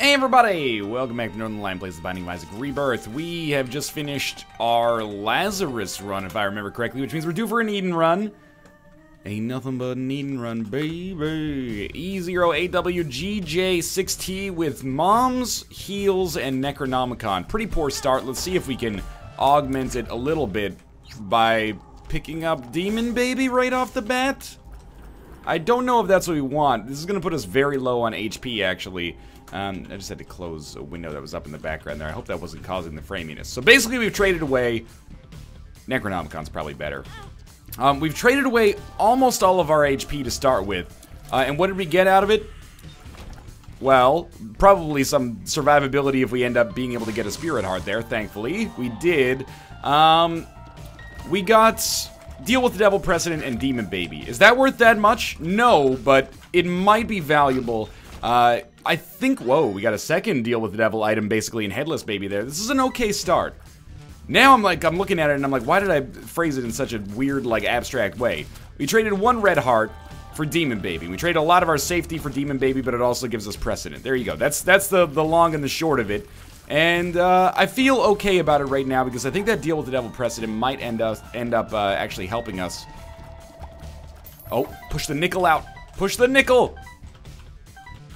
Hey everybody! Welcome back to Northern Lion Plays the Binding of Isaac Rebirth. We have just finished our Lazarus run, if I remember correctly, which means we're due for an Eden run. Ain't nothing but an Eden run, baby. E08WGJ6T with Moms, Heals, and Necronomicon. Pretty poor start. Let's see if we can augment it a little bit by picking up Demon Baby right off the bat. I don't know if that's what we want. This is going to put us very low on HP, actually. I just had to close a window that was up in the background there. I hope that wasn't causing the framiness. So basically, we've traded away... Necronomicon's probably better. We've traded away almost all of our HP to start with. And what did we get out of it? Well, probably some survivability if we end up being able to get a Spirit Heart there, thankfully. We did. We got... Deal with the Devil Precedent and Demon Baby. Is that worth that much? No, but it might be valuable. I think, whoa, we got a second Deal with the Devil item basically in Headless Baby there. This is an okay start. Now I'm looking at it and I'm like, why did I phrase it in such a weird, like, abstract way? We traded one red heart for Demon Baby. We traded a lot of our safety for Demon Baby, but it also gives us precedent. There you go. That's the long and the short of it. And I feel okay about it right now because I think that Deal with the Devil precedent might end up actually helping us. Oh, push the nickel out. Push the nickel.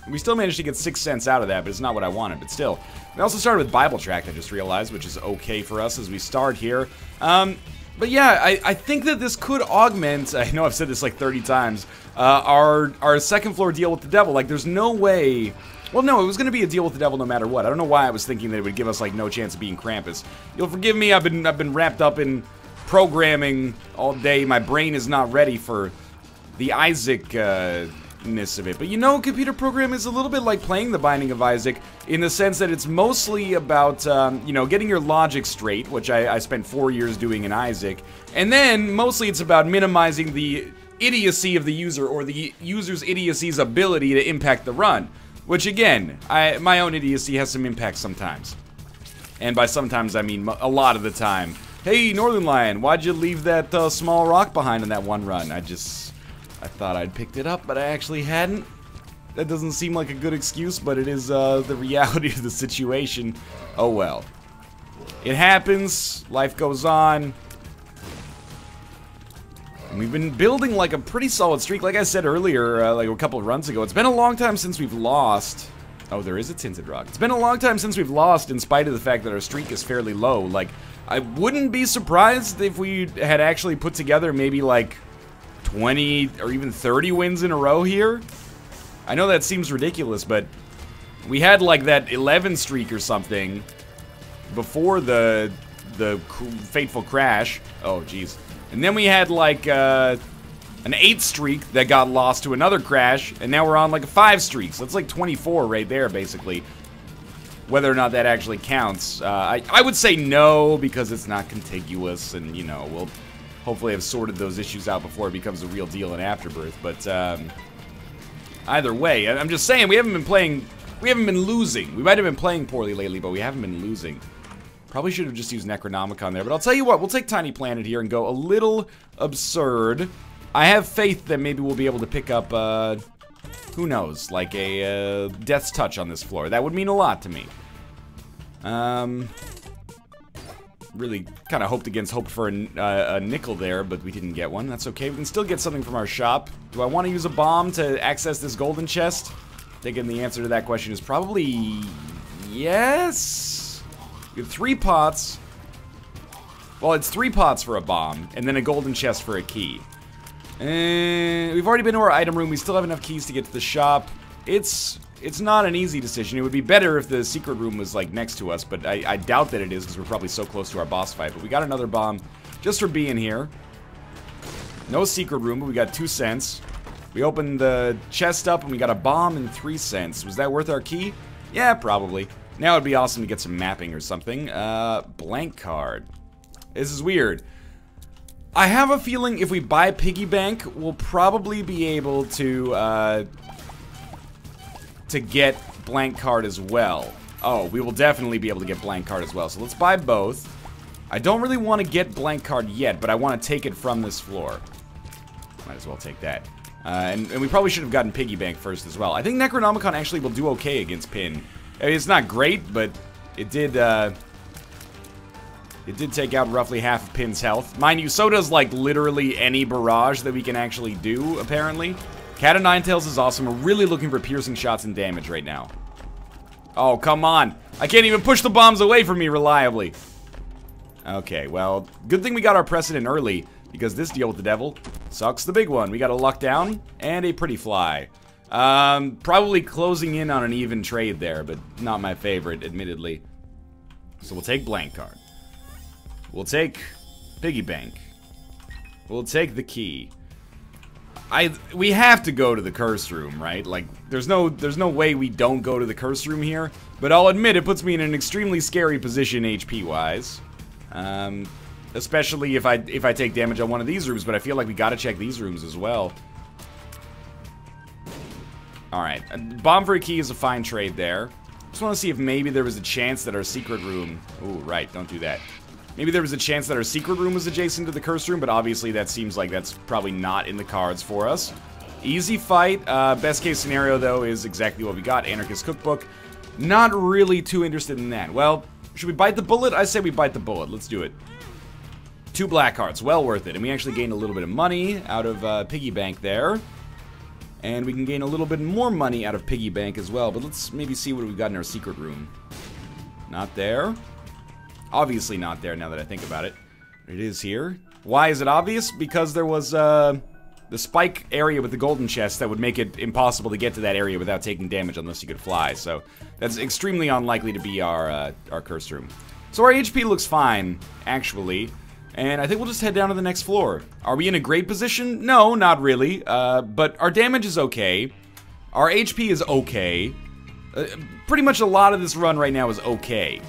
We still managed to get 6 cents out of that, but it's not what I wanted, but still. We also started with Bible Tract, I just realized, which is okay for us as we start here. But yeah, I think that this could augment, I know I've said this like 30 times, our second floor Deal with the Devil. Like, there's no way... Well, no, it was going to be a Deal with the Devil no matter what. I don't know why I was thinking that it would give us, like, no chance of being Krampus. You'll forgive me, I've been wrapped up in programming all day. My brain is not ready for the Isaac, ness of it. But you know, computer program is a little bit like playing the Binding of Isaac in the sense that it's mostly about, you know, getting your logic straight, which I spent 4 years doing in Isaac, and then mostly it's about minimizing the idiocy of the user or the user's idiocy's ability to impact the run, which again, my own idiocy has some impact sometimes. And by sometimes I mean a lot of the time. Hey, Northern Lion, why'd you leave that small rock behind in that one run? I thought I'd picked it up, but I actually hadn't. That doesn't seem like a good excuse, but it is the reality of the situation. Oh well. It happens. Life goes on. And we've been building like a pretty solid streak. Like I said earlier, like a couple of runs ago, it's been a long time since we've lost. Oh, there is a Tinted Rock. It's been a long time since we've lost in spite of the fact that our streak is fairly low. Like, I wouldn't be surprised if we had actually put together maybe like 20 or even 30 wins in a row here. I know that seems ridiculous, but we had like that 11 streak or something before the fateful crash. Oh, jeez. And then we had like an 8 streak that got lost to another crash, and now we're on like a 5 streak. So it's like 24 right there, basically. Whether or not that actually counts, I would say no, because it's not contiguous, and you know, we'll hopefully have sorted those issues out before it becomes a real deal in Afterbirth. But either way, I'm just saying we haven't been losing. We might have been playing poorly lately, but we haven't been losing. Probably should have just used Necronomicon there, but I'll tell you what, we'll take Tiny Planet here and go a little absurd. I have faith that maybe we'll be able to pick up, who knows, like a Death's Touch on this floor. That would mean a lot to me. Really kind of hoped against hope for a nickel there, but we didn't get one. That's okay. We can still get something from our shop. Do I want to use a bomb to access this golden chest? Thinking the answer to that question is probably yes. We have 3 pots. Well, it's 3 pots for a bomb, and then a golden chest for a key. And we've already been to our item room. We still have enough keys to get to the shop. It's not an easy decision. It would be better if the secret room was like next to us, but I doubt that it is because we're probably so close to our boss fight. But we got another bomb just for being here. No secret room, but we got 2 cents. We opened the chest up and we got a bomb and 3 cents. Was that worth our key? Yeah, probably. Now it'd be awesome to get some mapping or something. Blank card. This is weird. I have a feeling if we buy Piggy Bank, we'll probably be able to get blank card as well. Oh, we will definitely be able to get blank card as well. So let's buy both. I don't really want to get blank card yet, but I want to take it from this floor. Might as well take that. And we probably should have gotten Piggy Bank first as well. I think Necronomicon actually will do okay against Pin. I mean, it's not great, but it did take out roughly half of Pin's health. Mind you, so does, like, literally any barrage that we can actually do, apparently. Cat of Ninetails is awesome. We're really looking for piercing shots and damage right now. Oh, come on. I can't even push the bombs away from me reliably. Okay, well, good thing we got our precedent early, because this deal with the devil sucks the big one. We got a luck down and a pretty fly. Probably closing in on an even trade there, but not my favorite, admittedly. So we'll take blank card. We'll take piggy bank. We'll take the key. We have to go to the curse room, right? Like, there's no way we don't go to the curse room here. But I'll admit, it puts me in an extremely scary position HP-wise. Especially if I take damage on one of these rooms, but I feel like we gotta check these rooms as well. Alright, bomb for a key is a fine trade there. Just want to see if maybe there was a chance that our secret room... Ooh, right, don't do that. Maybe there was a chance that our secret room was adjacent to the curse room, but obviously that seems like that's probably not in the cards for us. Easy fight. Best case scenario, though, is exactly what we got. Anarchist Cookbook. Not really too interested in that. Well, should we bite the bullet? I say we bite the bullet. Let's do it. 2 black hearts. Well worth it. And we actually gained a little bit of money out of Piggy Bank there. And we can gain a little bit more money out of Piggy Bank as well. But let's maybe see what we've got in our secret room. Not there. Obviously not there now that I think about it. It is here. Why is it obvious? Because there was the spike area with the golden chest that would make it impossible to get to that area without taking damage unless you could fly. So that's extremely unlikely to be our curse room. So our HP looks fine, actually. And I think we'll just head down to the next floor. Are we in a great position? No, not really. But our damage is okay. Our HP is okay. Pretty much a lot of this run right now is okay.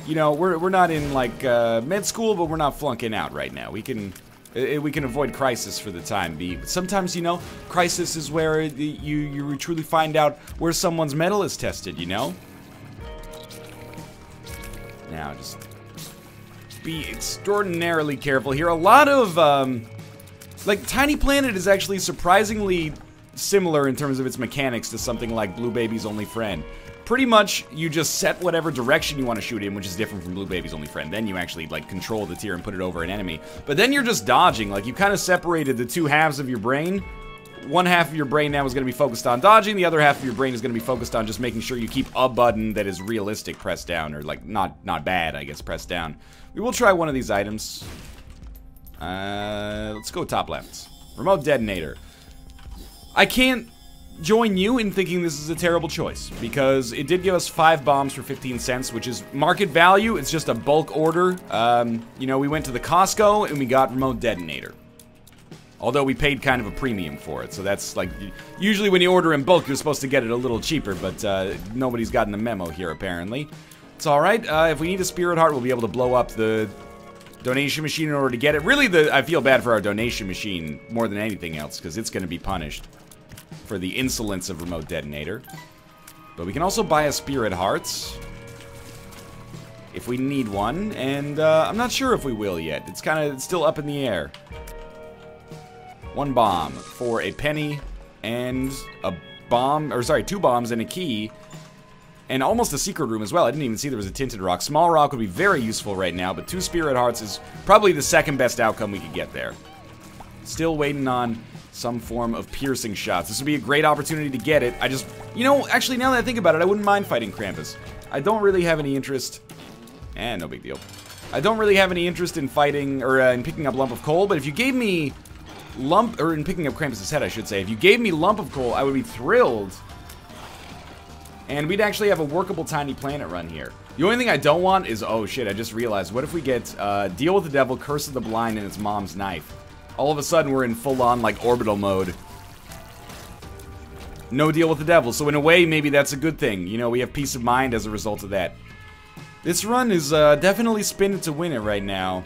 You know, we're not in, like, med school, but we're not flunking out right now. We can avoid crisis for the time being. But sometimes, you know, crisis is where you truly find out where someone's mettle is tested, you know? Now, just be extraordinarily careful here. A lot of, like, Tiny Planet is actually surprisingly similar in terms of its mechanics to something like Blue Baby's Only Friend. Pretty much, you just set whatever direction you want to shoot in, which is different from Blue Baby's Only Friend. Then you actually, like, control the tier and put it over an enemy. But then you're just dodging. Like, you kind of separated the two halves of your brain. One half of your brain now is going to be focused on dodging. The other half of your brain is going to be focused on just making sure you keep a button that is realistic pressed down. Or, like, not bad, I guess, pressed down. We will try one of these items. Let's go top left. Remote detonator. I can't join you in thinking this is a terrible choice, because it did give us 5 bombs for 15 cents, which is market value. It's just a bulk order. You know, we went to the Costco and we got remote detonator. Although we paid kind of a premium for it, so that's like, usually when you order in bulk, you're supposed to get it a little cheaper, but nobody's gotten the memo here, apparently. It's alright. If we need a Spirit Heart, we'll be able to blow up the donation machine in order to get it. Really, I feel bad for our donation machine more than anything else, because it's going to be punished for the insolence of remote detonator. But we can also buy a Spirit Hearts if we need one, and I'm not sure if we will yet. It's still up in the air. 1 bomb for a penny and a bomb, or sorry, 2 bombs and a key, and almost a secret room as well. I didn't even see there was a tinted rock. Small rock would be very useful right now, but 2 Spirit Hearts is probably the second best outcome we could get there. Still waiting on some form of piercing shots. This would be a great opportunity to get it. I just, you know, actually now that I think about it, I wouldn't mind fighting Krampus. I don't really have any interest, no big deal. I don't really have any interest in fighting, or in picking up Lump of Coal, but if you gave me in picking up Krampus' head, I should say. If you gave me Lump of Coal, I would be thrilled. And we'd actually have a workable Tiny Planet run here. The only thing I don't want is, oh shit, I just realized, what if we get Deal with the Devil, Curse of the Blind, and its mom's knife? All of a sudden, we're in full-on, like, orbital mode. No Deal with the Devil, so in a way, maybe that's a good thing. You know, we have peace of mind as a result of that. This run is definitely spinning to win it right now.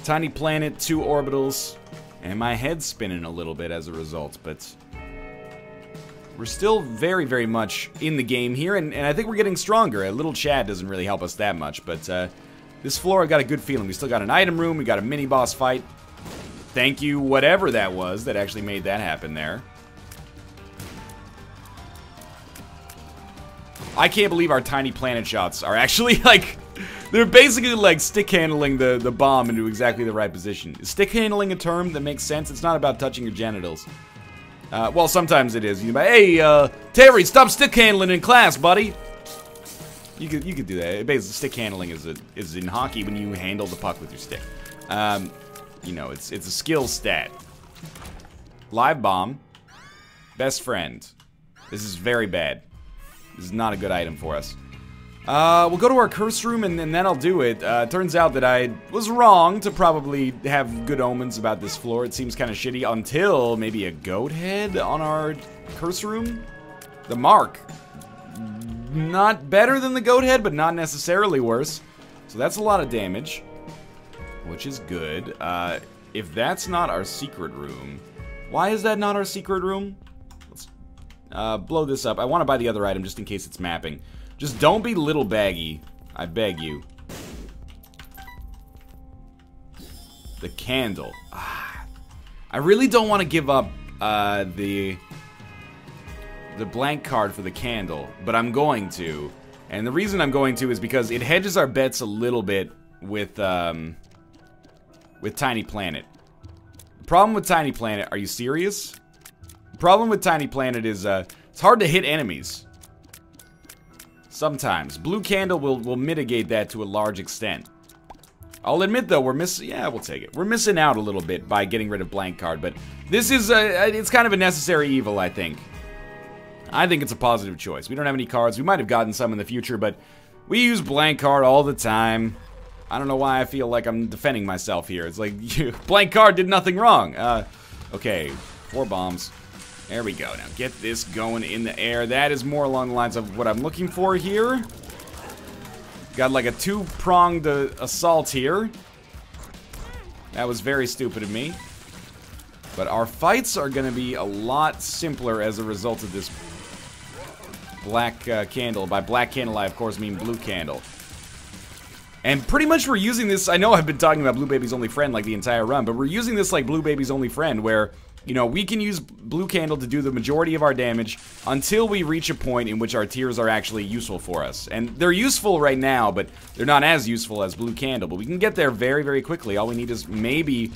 Tiny Planet, 2 orbitals. And my head's spinning a little bit as a result, but we're still very, very much in the game here, and I think we're getting stronger. A little Chad doesn't really help us that much, but this floor, I got a good feeling. We still got an item room, we got a mini-boss fight. Thank you, whatever that was that actually made that happen there. I can't believe our tiny planet shots are actually, like, they're basically, like, stick handling the bomb into exactly the right position. Is stick handling a term that makes sense? It's not about touching your genitals. Well, sometimes it is. You know, hey, Terry, stop stick handling in class, buddy. You could do that. Basically, stick handling is in hockey when you handle the puck with your stick. You know, it's a skill stat. Live bomb. Best friend. This is very bad. This is not a good item for us. We'll go to our curse room and that'll do it. Turns out that I was wrong to probably have good omens about this floor. It seems kind of shitty until maybe a goat head on our curse room. The mark. Not better than the goat head, but not necessarily worse. So that's a lot of damage, which is good. If that's not our secret room, why is that not our secret room? Let's blow this up. I want to buy the other item just in case it's mapping. Just don't be little baggy. I beg you. The candle. I really don't want to give up the blank card for the candle, but I'm going to. And the reason I'm going to is because it hedges our bets a little bit with Tiny Planet. The problem with Tiny Planet, are you serious? The problem with Tiny Planet is it's hard to hit enemies. Sometimes. Blue candle will mitigate that to a large extent. I'll admit though, we're missing, yeah, we'll take it. We're missing out a little bit by getting rid of blank card, but this is, it's kind of a necessary evil, I think. I think it's a positive choice. We don't have any cards. We might have gotten some in the future, but we use blank card all the time. I don't know why I feel like I'm defending myself here. It's like, blank card did nothing wrong. Okay, 4 bombs. There we go. Now get this going in the air. That is more along the lines of what I'm looking for here. Got like a 2-pronged assault here. That was very stupid of me. But our fights are going to be a lot simpler as a result of this black candle. By black candle, I of course mean blue candle. And pretty much we're using this, I know I've been talking about Blue Baby's Only Friend like the entire run, but we're using this like Blue Baby's Only Friend where, you know, we can use blue candle to do the majority of our damage until we reach a point in which our tiers are actually useful for us. And they're useful right now, but they're not as useful as blue candle. But we can get there very, very quickly. All we need is maybe,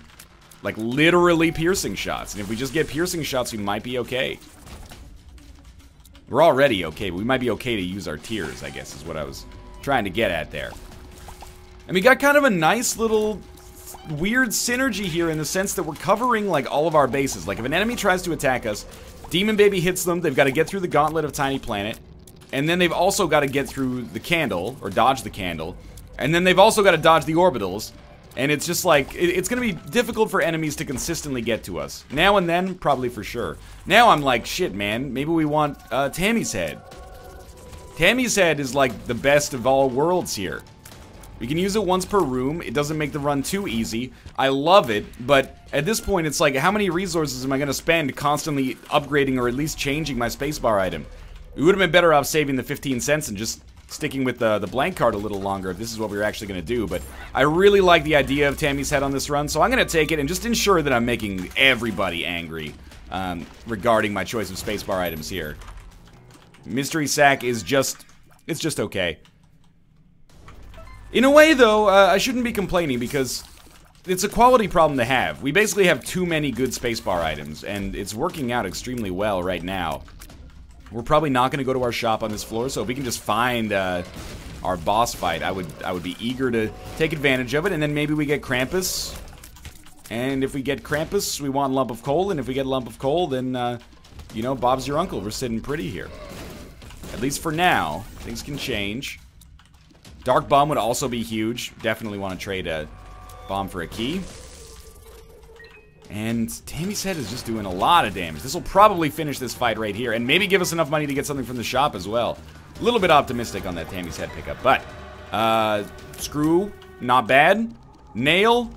like, literally piercing shots. And if we just get piercing shots, we might be okay. We're already okay, but we might be okay to use our tiers, I guess, is what I was trying to get at there. And we got kind of a nice little weird synergy here in the sense that we're covering like all of our bases. Like if an enemy tries to attack us, Demon Baby hits them, they've got to get through the gauntlet of Tiny Planet, and then they've also got to get through the candle, or dodge the candle, and then they've also got to dodge the orbitals, and it's just like, it's going to be difficult for enemies to consistently get to us. Now and then, probably for sure. Now I'm like, shit man, maybe we want Tammy's head. Tammy's head is like the best of all worlds here. We can use it once per room. It doesn't make the run too easy. I love it, but at this point, it's like, how many resources am I going to spend constantly upgrading or at least changing my spacebar item? We would have been better off saving the 15 cents and just sticking with the blank card a little longer if this is what we were actually going to do. But I really like the idea of Tammy's head on this run, so I'm going to take it and just ensure that I'm making everybody angry regarding my choice of spacebar items here. Mystery Sack is just, it's just okay. In a way, though, I shouldn't be complaining because it's a quality problem to have. We basically have too many good spacebar items, and it's working out extremely well right now. We're probably not going to go to our shop on this floor, so if we can just find our boss fight, I would be eager to take advantage of it, and then maybe we get Krampus. And if we get Krampus, we want Lump of Coal, and if we get Lump of Coal, then, you know, Bob's your uncle. We're sitting pretty here. At least for now. Things can change. Dark Bomb would also be huge. Definitely want to trade a bomb for a key. And Tammy's head is just doing a lot of damage. This will probably finish this fight right here. And maybe give us enough money to get something from the shop as well. A little bit optimistic on that Tammy's head pickup. But, Screw, not bad. Nail,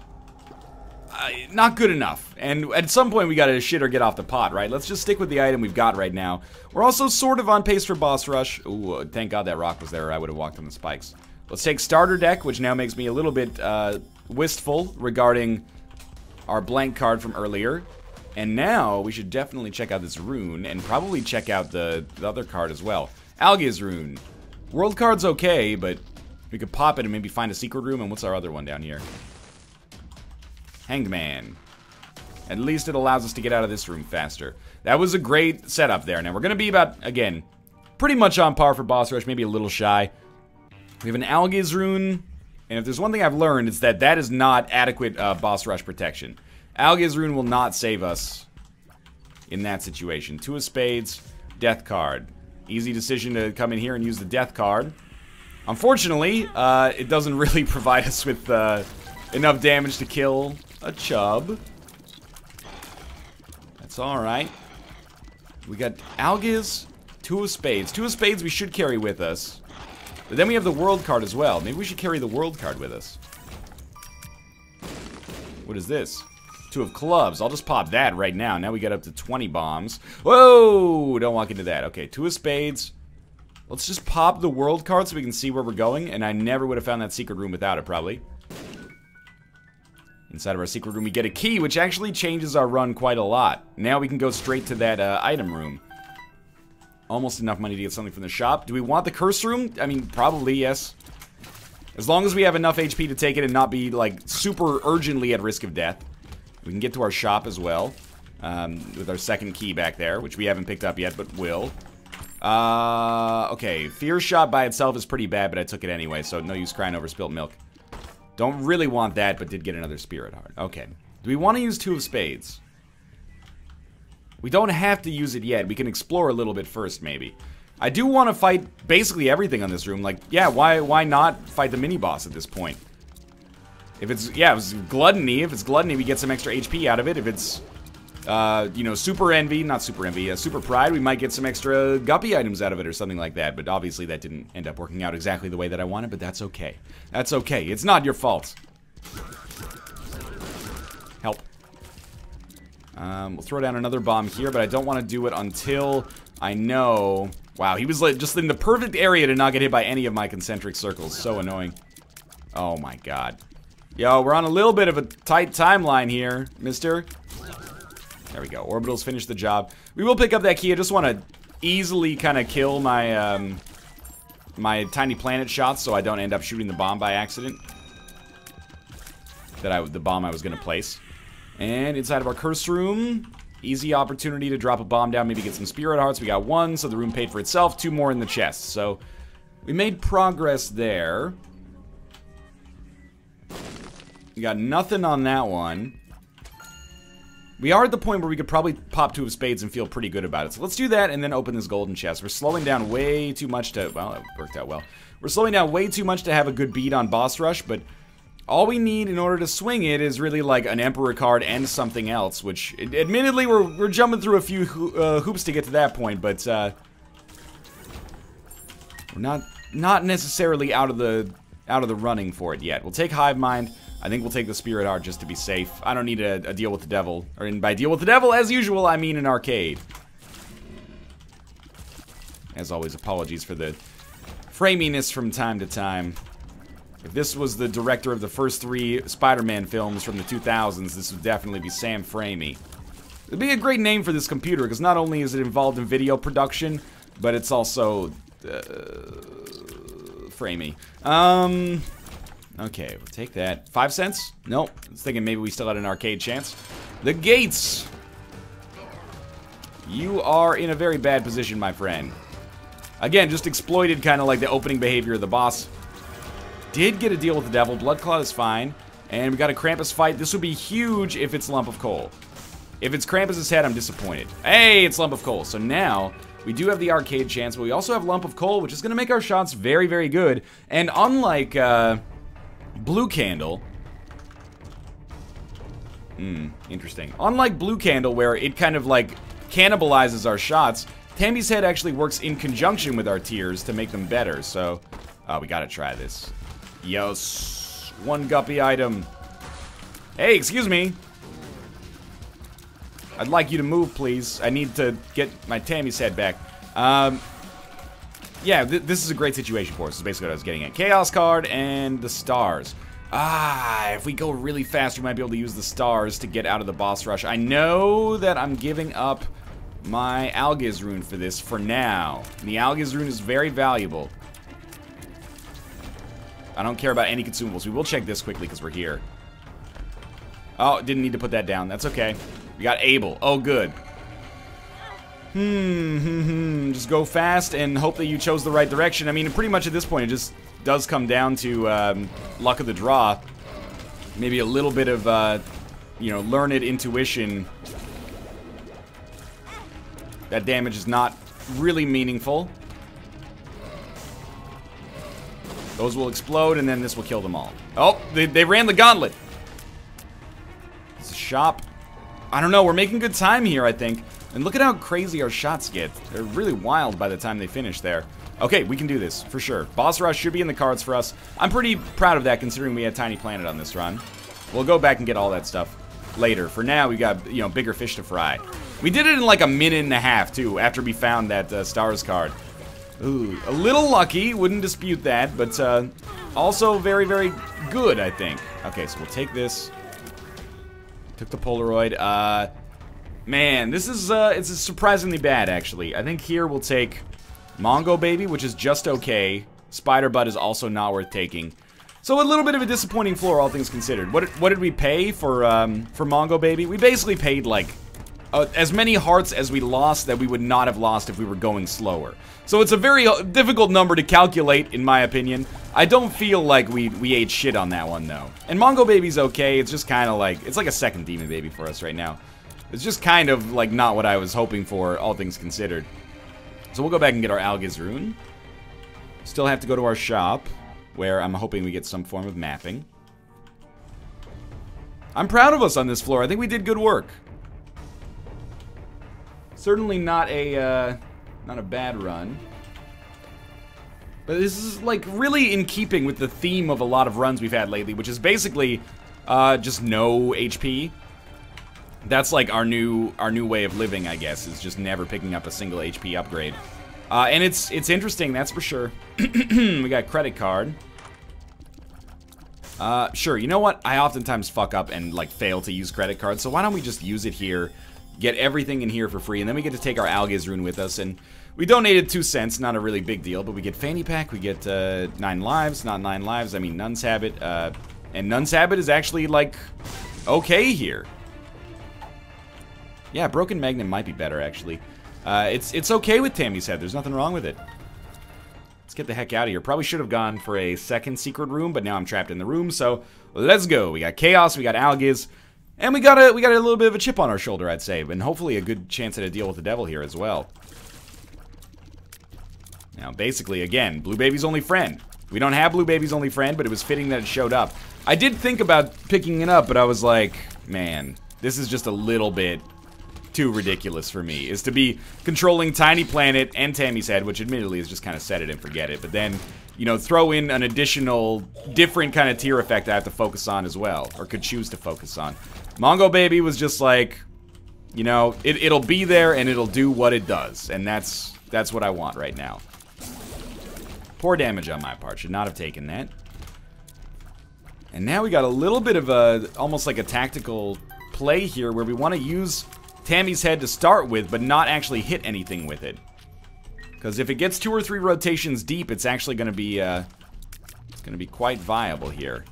not good enough. And at some point we gotta shit or get off the pot, right? Let's just stick with the item we've got right now. We're also sort of on pace for boss rush. Ooh, thank God that rock was there or I would have walked on the spikes. Let's take starter deck, which now makes me a little bit wistful regarding our blank card from earlier. And now we should definitely check out this rune and probably check out the other card as well. Alga's rune. World card's okay, but we could pop it and maybe find a secret room. And what's our other one down here? Hanged Man. At least it allows us to get out of this room faster. That was a great setup there. Now we're going to be about, again, pretty much on par for boss rush, maybe a little shy. We have an Alga's rune, and if there's one thing I've learned, it's that that is not adequate boss rush protection. Alga's rune will not save us in that situation. 2 of spades, death card. Easy decision to come in here and use the death card. Unfortunately, it doesn't really provide us with enough damage to kill a chub. That's alright. We got Alga's, 2 of spades. 2 of spades we should carry with us. But then we have the world card as well. Maybe we should carry the world card with us. What is this? 2 of clubs. I'll just pop that right now. Now we got up to 20 bombs. Whoa! Don't walk into that. Okay, 2 of spades. Let's just pop the world card so we can see where we're going. And I never would have found that secret room without it, probably. Inside of our secret room, we get a key, which actually changes our run quite a lot. Now we can go straight to that item room. Almost enough money to get something from the shop. Do we want the curse room? I mean, probably, yes. As long as we have enough HP to take it and not be, like, super urgently at risk of death. We can get to our shop as well. With our second key back there, which we haven't picked up yet, but will. Okay, Fear Shot by itself is pretty bad, but I took it anyway, so no use crying over spilt milk. Don't really want that, but did get another Spirit Heart. Okay. Do we want to use 2 of spades? We don't have to use it yet. We can explore a little bit first, maybe. I do want to fight basically everything on this room. Like, yeah, why not fight the mini-boss at this point? If it's, yeah, it was Gluttony. If it's Gluttony, we get some extra HP out of it. If it's, you know, Super Envy, not Super Envy, Super Pride, we might get some extra Guppy items out of it or something like that. But obviously that didn't end up working out exactly the way that I wanted, but that's okay. That's okay. It's not your fault. Help. We'll throw down another bomb here, but I don't want to do it until I know... Wow, he was like just in the perfect area to not get hit by any of my concentric circles. So annoying. Oh my god. Yo, we're on a little bit of a tight timeline here, mister. There we go. Orbitals finished the job. We will pick up that key. I just want to easily kind of kill my my tiny planet shots so I don't end up shooting the bomb by accident. The bomb I was going to place. And inside of our curse room, easy opportunity to drop a bomb down, maybe get some spirit hearts. We got 1, so the room paid for itself. 2 more in the chest. So we made progress there. We got nothing on that one. We are at the point where we could probably pop 2 of spades and feel pretty good about it. So let's do that and then open this golden chest. We're slowing down way too much to... Well, it worked out well. We're slowing down way too much to have a good beat on boss rush, but all we need in order to swing it is really like an Emperor card and something else, which admittedly we're jumping through a few hoops to get to that point, but we're not necessarily out of the running for it yet. We'll take Hive Mind. I think we'll take the Spirit Heart just to be safe. I don't need a deal with the devil. Or by deal with the devil, as usual, I mean an arcade. As always, apologies for the framiness from time to time. If this was the director of the first 3 Spider-Man films from the 2000s, this would definitely be Sam Raimi. It'd be a great name for this computer, because not only is it involved in video production, but it's also... Framey. Okay, we'll take that. 5 cents? Nope. I was thinking maybe we still had an arcade chance. The gates! You are in a very bad position, my friend. Again, just exploited kind of like the opening behavior of the boss. Did get a deal with the devil. Blood Clot is fine. And we got a Krampus fight. This would be huge if it's Lump of Coal. If it's Krampus' head, I'm disappointed. Hey, it's Lump of Coal. So now... we do have the arcade chance, but we also have Lump of Coal, which is going to make our shots very, very good. And unlike Blue Candle... interesting. Unlike Blue Candle, where it kind of, like, cannibalizes our shots, Tammy's Head actually works in conjunction with our tears to make them better, so... we gotta try this. Yes. 1 Guppy item. Hey, excuse me. I'd like you to move, please. I need to get my Tammy's Head back. Yeah, this is a great situation for us. This is basically what I was getting at. Chaos card and the stars. Ah, if we go really fast, we might be able to use the stars to get out of the boss rush. I know that I'm giving up my Algiz rune for this for now. And the Algiz rune is very valuable. I don't care about any consumables. We will check this quickly because we're here. Oh, didn't need to put that down. That's okay. We got Abel. Oh, good. Just go fast and hope that you chose the right direction. I mean, pretty much at this point, it just does come down to luck of the draw. Maybe a little bit of, you know, learned intuition. That damage is not really meaningful. Those will explode, and then this will kill them all. Oh, they ran the gauntlet. It's a shop. I don't know, we're making good time here, I think. And look at how crazy our shots get. They're really wild by the time they finish there. Okay, we can do this, for sure. Boss rush should be in the cards for us. I'm pretty proud of that, considering we had Tiny Planet on this run. We'll go back and get all that stuff later. For now, we got, you know, bigger fish to fry. We did it in like a minute and a half, too, after we found that stars card. Ooh, a little lucky, wouldn't dispute that, but also very, very good, I think. Okay, so we'll take this. Took the Polaroid. Man, this is, it's surprisingly bad, actually. I think here we'll take Mongo Baby, which is just okay. Spider Butt is also not worth taking. So a little bit of a disappointing floor, all things considered. What did we pay for Mongo Baby? We basically paid, like, as many hearts as we lost that we would not have lost if we were going slower. So it's a very difficult number to calculate, in my opinion. I don't feel like we ate shit on that one, though. And Mongo Baby's okay, it's just kind of like, it's like a second Demon Baby for us right now. It's just kind of like not what I was hoping for, all things considered. So we'll go back and get our Algiz rune. Still have to go to our shop, where I'm hoping we get some form of mapping. I'm proud of us on this floor. I think we did good work. Certainly not a bad run. But this is like really in keeping with the theme of a lot of runs we've had lately, which is basically just no HP. That's like our new way of living, I guess, is just never picking up a single HP upgrade. And it's interesting, that's for sure. We got credit card. Sure, you know what? I oftentimes fuck up and like fail to use credit cards, so why don't we just use it here, get everything in here for free, and then we get to take our Algiz rune with us, and we donated 2 cents, not a really big deal, but we get Fanny Pack, we get 9 lives, not 9 lives, I mean Nun's Habit, and Nun's Habit is actually like okay here. Yeah, Broken Magnet might be better, actually. It's okay with Tammy's Head. There's nothing wrong with it. Let's get the heck out of here. Probably should have gone for a second secret room, but now I'm trapped in the room, so let's go. We got Chaos, we got Algiz, and we got a little bit of a chip on our shoulder, I'd say, and hopefully a good chance at a deal with the devil here as well. Now, basically, again, Blue Baby's only friend. We don't have Blue Baby's only friend, but it was fitting that it showed up. I did think about picking it up, but I was like, man, this is just a little bit too ridiculous for me, is to be controlling Tiny Planet and Tammy's Head, which admittedly is just kind of set it and forget it, but then, you know, throw in an additional different kind of tier effect I have to focus on as well, or could choose to focus on. Mongo Baby was just like, you know, it'll be there and it'll do what it does, and that's what I want right now. Poor damage on my part, should not have taken that. And now we got a little bit of a, almost like a tactical play here, where we want to use Tammy's Head to start with, but not actually hit anything with it. Because if it gets 2 or 3 rotations deep, it's actually going to be, it's going to be quite viable here.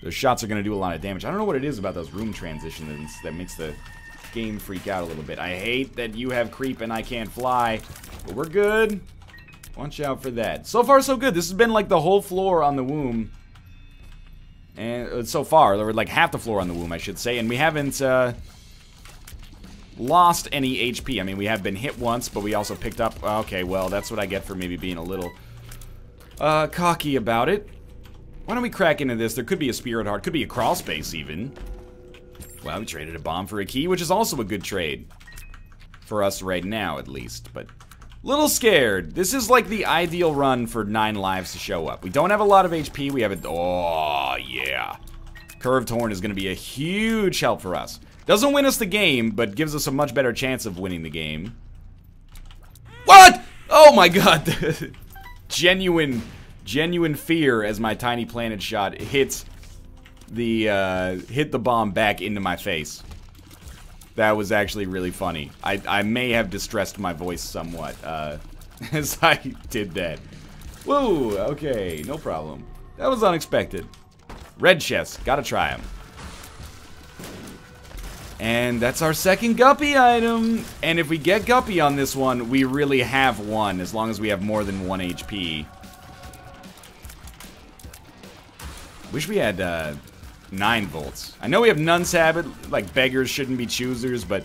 Those shots are going to do a lot of damage. I don't know what it is about those room transitions that makes the game freak out a little bit. I hate that you have creep and I can't fly, but we're good. Watch out for that. So far, so good. This has been like the whole floor on the womb. And so far, or like half the floor on the womb, I should say, and we haven't, lost any HP. I mean, we have been hit once, but we also picked up... Okay, well, that's what I get for maybe being a little cocky about it. Why don't we crack into this? There could be a Spirit Heart, could be a Crawl Space even. Well, we traded a bomb for a key, which is also a good trade. For us right now, at least, but... Little scared. This is like the ideal run for 9 lives to show up. We don't have a lot of HP, we have a... Oh, yeah. Curved Horn is going to be a huge help for us. Doesn't win us the game, but gives us a much better chance of winning the game. What? Oh my god. Genuine genuine fear as my tiny planet shot hit the bomb back into my face. That was actually really funny. I may have distressed my voice somewhat as I did that. Whoa, okay, no problem. That was unexpected. Red chest, gotta try him. And that's our second Guppy item. And if we get Guppy on this one, we really have won, as long as we have more than 1 HP. Wish we had 9 volts. I know we have Nun's Habit, like beggars shouldn't be choosers, but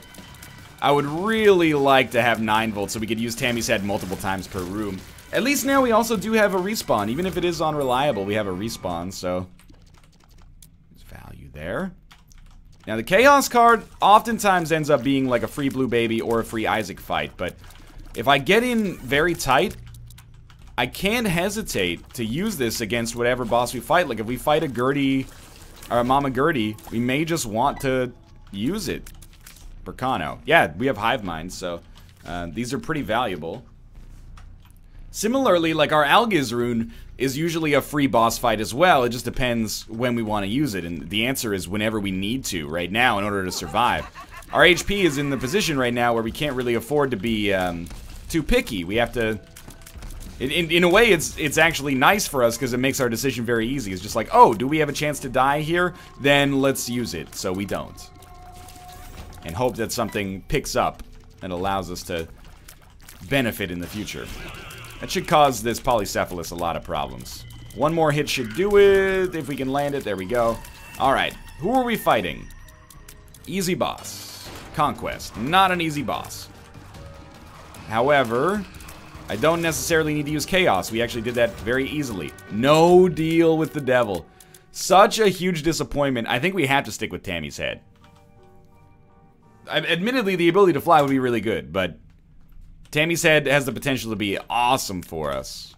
I would really like to have 9 volts so we could use Tammy's Head multiple times per room. At least now we also do have a respawn. Even if it is unreliable, we have a respawn, so there's value there. Now the Chaos card oftentimes ends up being like a free Blue Baby or a free Isaac fight, but if I get in very tight, I can't hesitate to use this against whatever boss we fight. Like if we fight a Gertie or a Mama Gertie, we may just want to use it. Percano. Yeah, we have Hive Minds, so these are pretty valuable. Similarly, like our Algiz rune is usually a free boss fight as well. It just depends when we want to use it, and the answer is whenever we need to right now in order to survive. Our HP is in the position right now where we can't really afford to be too picky. We have to... In a way, it's actually nice for us because it makes our decision very easy. It's just like, oh, do we have a chance to die here? Then let's use it, so we don't. And hope that something picks up and allows us to benefit in the future. That should cause this Polycephalus a lot of problems. One more hit should do it. If we can land it, there we go. Alright, who are we fighting? Easy boss. Conquest. Not an easy boss. However, I don't necessarily need to use Chaos. We actually did that very easily. No deal with the devil. Such a huge disappointment. I think we have to stick with Tammy's Head. Admittedly, the ability to fly would be really good, but Tammy's Head has the potential to be awesome for us.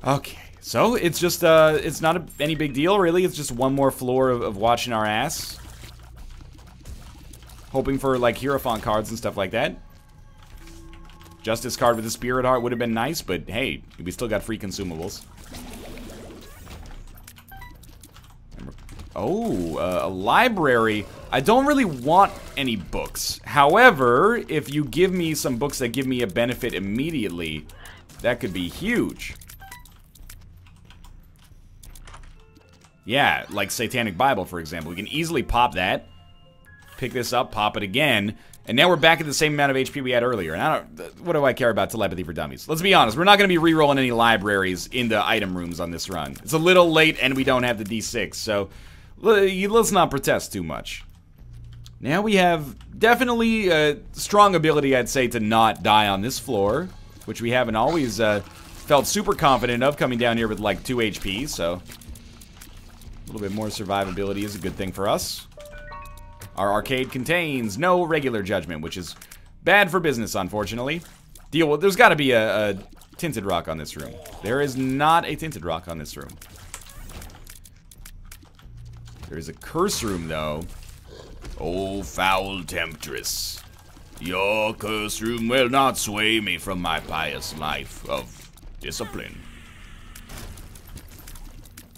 Okay, so it's just, it's not any big deal, really. It's just one more floor of watching our ass. Hoping for, like, Hierophant cards and stuff like that. Justice card with a Spirit Heart would have been nice, but hey, we still got free consumables. Oh, a library. I don't really want any books. However, if you give me some books that give me a benefit immediately, that could be huge. Yeah, like Satanic Bible, for example. We can easily pop that, pick this up, pop it again, and now we're back at the same amount of HP we had earlier. And what do I care about telepathy for dummies? Let's be honest, we're not going to be re-rolling any libraries into item rooms on this run. It's a little late and we don't have the D6, so let's not protest too much. Now we have definitely a strong ability, I'd say, to not die on this floor, which we haven't always felt super confident of, coming down here with like 2 HP, so a little bit more survivability is a good thing for us. Our arcade contains no regular judgment, which is bad for business, unfortunately. There's got to be a tinted rock on this room. There is not a tinted rock on this room. There is a curse room, though. Oh, foul temptress, your curse room will not sway me from my pious life of discipline.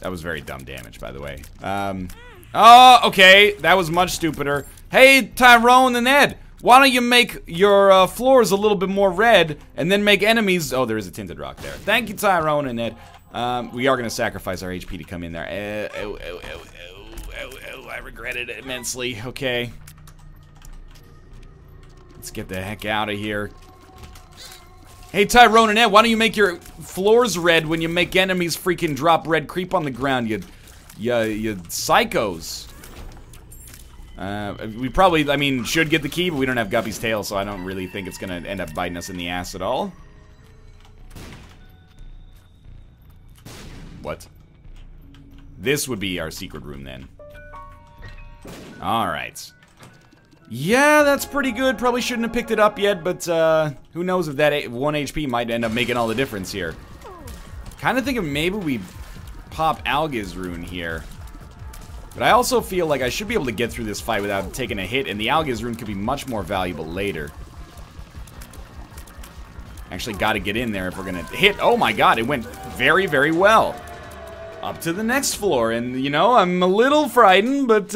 That was very dumb damage, by the way. Oh, okay, that was much stupider. Hey, Tyrone and Ed, why don't you make your floors a little bit more red and then make enemies... Oh, there is a tinted rock there. Thank you, Tyrone and Ed. We are going to sacrifice our HP to come in there. I regretted it immensely. Okay. Let's get the heck out of here. Hey, Tyrone and Ed, why don't you make your floors red when you make enemies freaking drop red creep on the ground, you psychos. We probably, I mean, should get the key, but we don't have Guppy's tail, so I don't really think it's gonna end up biting us in the ass at all. What? This would be our secret room, then. Alright. Yeah, that's pretty good. Probably shouldn't have picked it up yet, but who knows if that 1 HP might end up making all the difference here. Kind of thinking maybe we pop Algiz rune here. But I also feel like I should be able to get through this fight without taking a hit, and the Algiz rune could be much more valuable later. Actually got to get in there if we're going to hit. Oh my god, it went very, very well. Up to the next floor, and you know, I'm a little frightened, but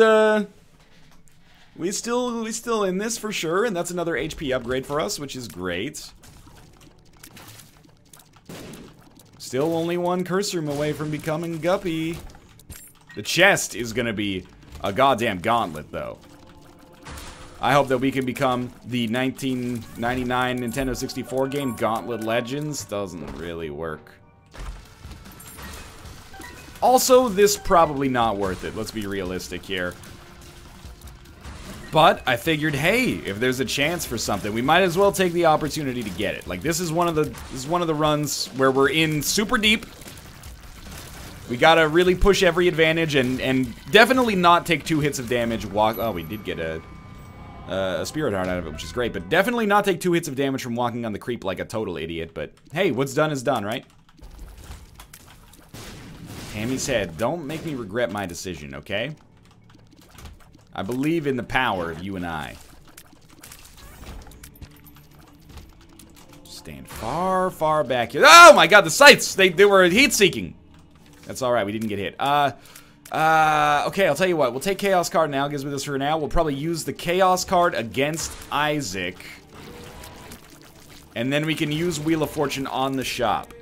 we still in this for sure, and that's another HP upgrade for us, which is great. Still only one curse room away from becoming Guppy. The chest is gonna be a goddamn gauntlet, though. I hope that we can become the 1999 Nintendo 64 game Gauntlet Legends. Doesn't really work. Also, this probably not worth it. Let's be realistic here. But I figured, hey, if there's a chance for something, we might as well take the opportunity to get it. Like, this is one of the runs where we're in super deep. We gotta really push every advantage and definitely not take 2 hits of damage. Oh, we did get a spirit heart out of it, which is great. But definitely not take 2 hits of damage from walking on the creep like a total idiot. But hey, what's done is done, right? Tammy's head. Don't make me regret my decision, okay? I believe in the power of you and I. Stand far, far back here. Oh my god, the sights! They were heat-seeking. That's alright, we didn't get hit. Okay, I'll tell you what. We'll take Chaos card now. Gives me this for now. We'll probably use the Chaos card against Isaac. And then we can use Wheel of Fortune on the shop.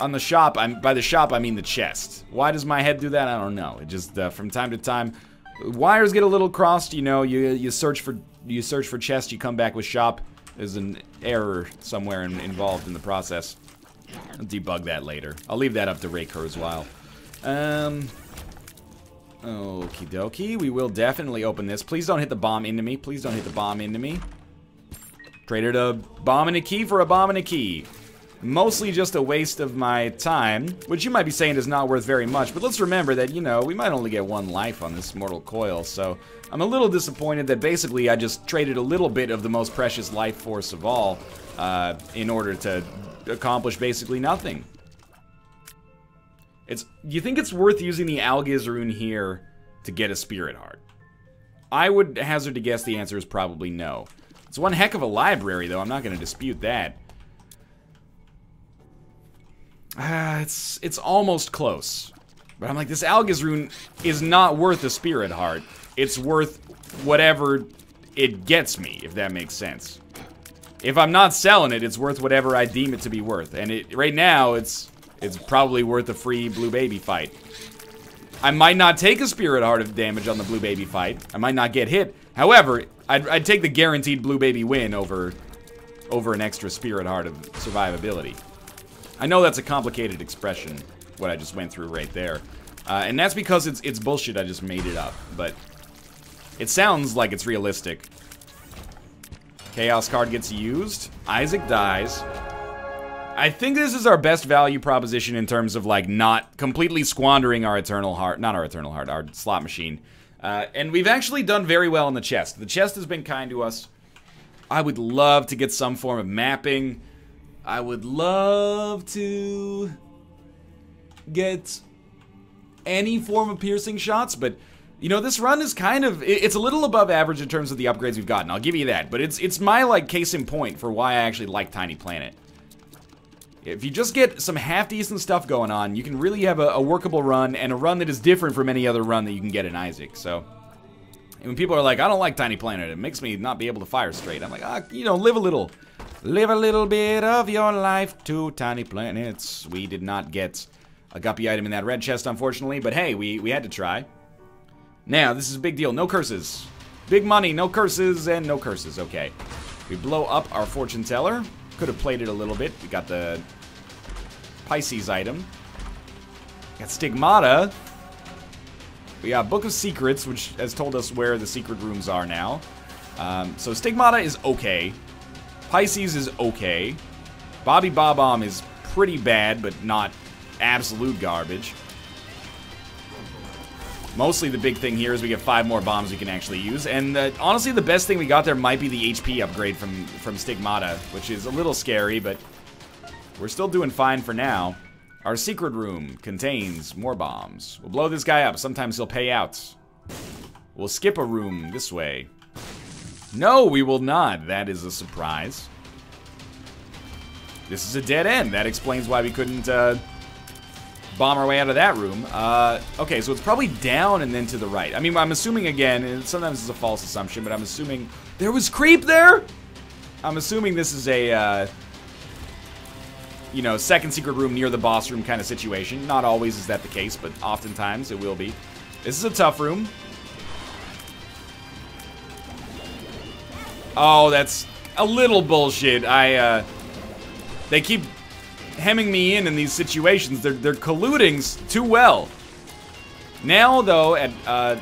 On the shop, by the shop, I mean the chest. Why does my head do that? I don't know. It just, from time to time, wires get a little crossed. You know, you search for chest, you come back with shop. There's an error somewhere involved in the process. I'll debug that later. I'll leave that up to Ray Kurzweil. Okie dokie. We will definitely open this. Please don't hit the bomb into me. Please don't hit the bomb into me. Traded a bomb and a key for a bomb and a key. Mostly just a waste of my time, which you might be saying is not worth very much, but let's remember that, you know, we might only get 1 life on this mortal coil, so I'm a little disappointed that basically I just traded a little bit of the most precious life force of all in order to accomplish basically nothing. Do you think it's worth using the Algiz rune here to get a spirit heart? I would hazard to guess the answer is probably no. It's one heck of a library, though. I'm not going to dispute that. It's almost close. But I'm like, this Algiz rune is not worth a spirit heart. It's worth whatever it gets me, if that makes sense. If I'm not selling it, it's worth whatever I deem it to be worth. And right now, it's probably worth a free blue baby fight. I might not take a spirit heart of damage on the blue baby fight. I might not get hit. However, I'd take the guaranteed blue baby win over an extra spirit heart of survivability. I know that's a complicated expression, what I just went through right there. And that's because it's bullshit, I just made it up. But it sounds like it's realistic. Chaos card gets used. Isaac dies. I think this is our best value proposition in terms of, like, not completely squandering our Eternal Heart. Not our Eternal Heart, our slot machine. And we've actually done very well in the chest. The chest has been kind to us. I would love to get some form of mapping. I would love to get any form of piercing shots, but, you know, this run is kind of, it's a little above average in terms of the upgrades we've gotten, I'll give you that, but it's my, like, case in point for why I actually like Tiny Planet. If you just get some half-decent stuff going on, you can really have a workable run, and a run that is different from any other run that you can get in Isaac, so. And when people are like, I don't like Tiny Planet, it makes me not be able to fire straight, I'm like, you know, live a little bit of your life to Tiny Planets. We did not get a Guppy item in that red chest, unfortunately, but hey, we had to try. Now, this is a big deal. No curses. Big money, no curses, and no curses. Okay. We blow up our fortune teller. Could have played it a little bit. We got the Pisces item. Got Stigmata. We got Book of Secrets, which has told us where the secret rooms are now. So Stigmata is okay. Pisces is okay. Bobby Bob-omb is pretty bad, but not absolute garbage. Mostly the big thing here is we get 5 more bombs we can actually use. And honestly, the best thing we got there might be the HP upgrade from Stigmata, which is a little scary, but we're still doing fine for now. Our secret room contains more bombs. We'll blow this guy up. Sometimes he'll pay out. We'll skip a room this way. No, we will not. That is a surprise. This is a dead end. That explains why we couldn't bomb our way out of that room. Okay, so it's probably down and then to the right. I mean, I'm assuming again, and sometimes it's a false assumption, but I'm assuming there was creep there? I'm assuming this is a, you know, second secret room near the boss room kind of situation. Not always is that the case, but oftentimes it will be. This is a tough room. Oh, that's a little bullshit. They keep hemming me in these situations. They're colluding too well. Now, though, at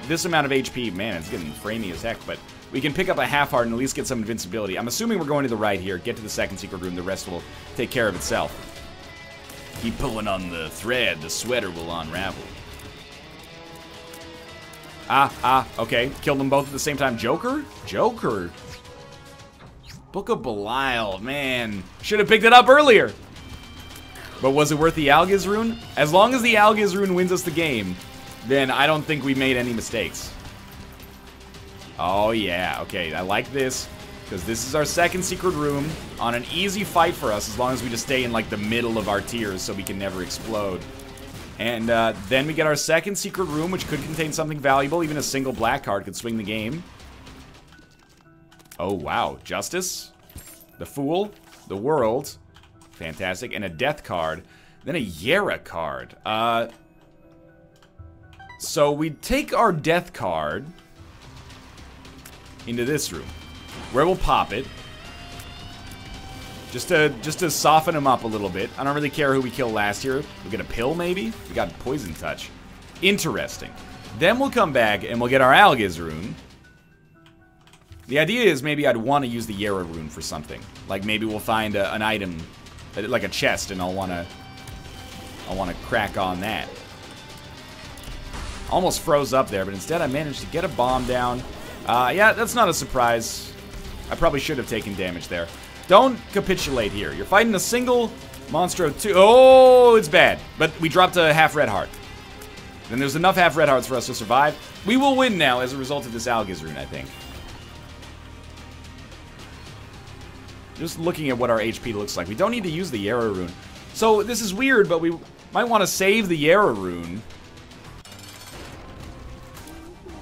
this amount of HP, man, it's getting framey as heck, but we can pick up a half heart and at least get some invincibility. I'm assuming we're going to the right here. Get to the second secret room. The rest will take care of itself. Keep pulling on the thread. The sweater will unravel. Okay. Killed them both at the same time. Joker? Joker. Book of Belial. Man. Should have picked it up earlier. But was it worth the Algiz rune? As long as the Algiz rune wins us the game, then I don't think we made any mistakes. Oh, yeah. Okay, I like this. Because this is our second secret room on an easy fight for us as long as we just stay in, like, the middle of our tiers so we can never explode. And then we get our second secret room, which could contain something valuable. Even a single black card could swing the game. Oh, wow. Justice. The Fool. The World. Fantastic. And a Death card. Then a Yera card. So we take our Death card into this room, where we'll pop it. Just to soften him up a little bit. I don't really care who we killed last year. We get a pill, maybe? We got Poison Touch. Interesting. Then we'll come back and we'll get our Algiz rune. The idea is maybe I'd want to use the Yera rune for something. Like maybe we'll find an item, like a chest, and I'll want to crack on that. Almost froze up there, but instead I managed to get a bomb down. Yeah, that's not a surprise. I probably should have taken damage there. Don't capitulate here. You're fighting a single monster of two. Oh, it's bad. But we dropped a half red heart. Then there's enough half red hearts for us to survive. We will win now as a result of this Algiz rune, I think. Just looking at what our HP looks like. We don't need to use the Yera rune. So this is weird, but we might want to save the Yera rune.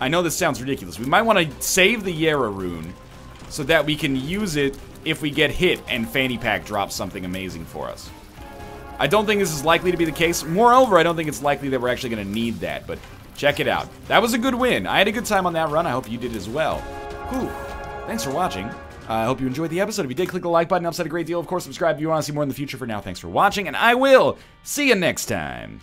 I know this sounds ridiculous. We might want to save the Yera rune so that we can use it if we get hit and Fanny Pack drops something amazing for us. I don't think this is likely to be the case. Moreover, I don't think it's likely that we're actually going to need that, but check it out. That was a good win. I had a good time on that run. I hope you did as well. Whew. Thanks for watching. I hope you enjoyed the episode. If you did, click the like button. It helps out a great deal. Of course, subscribe if you want to see more in the future. For now, thanks for watching, and I will see you next time.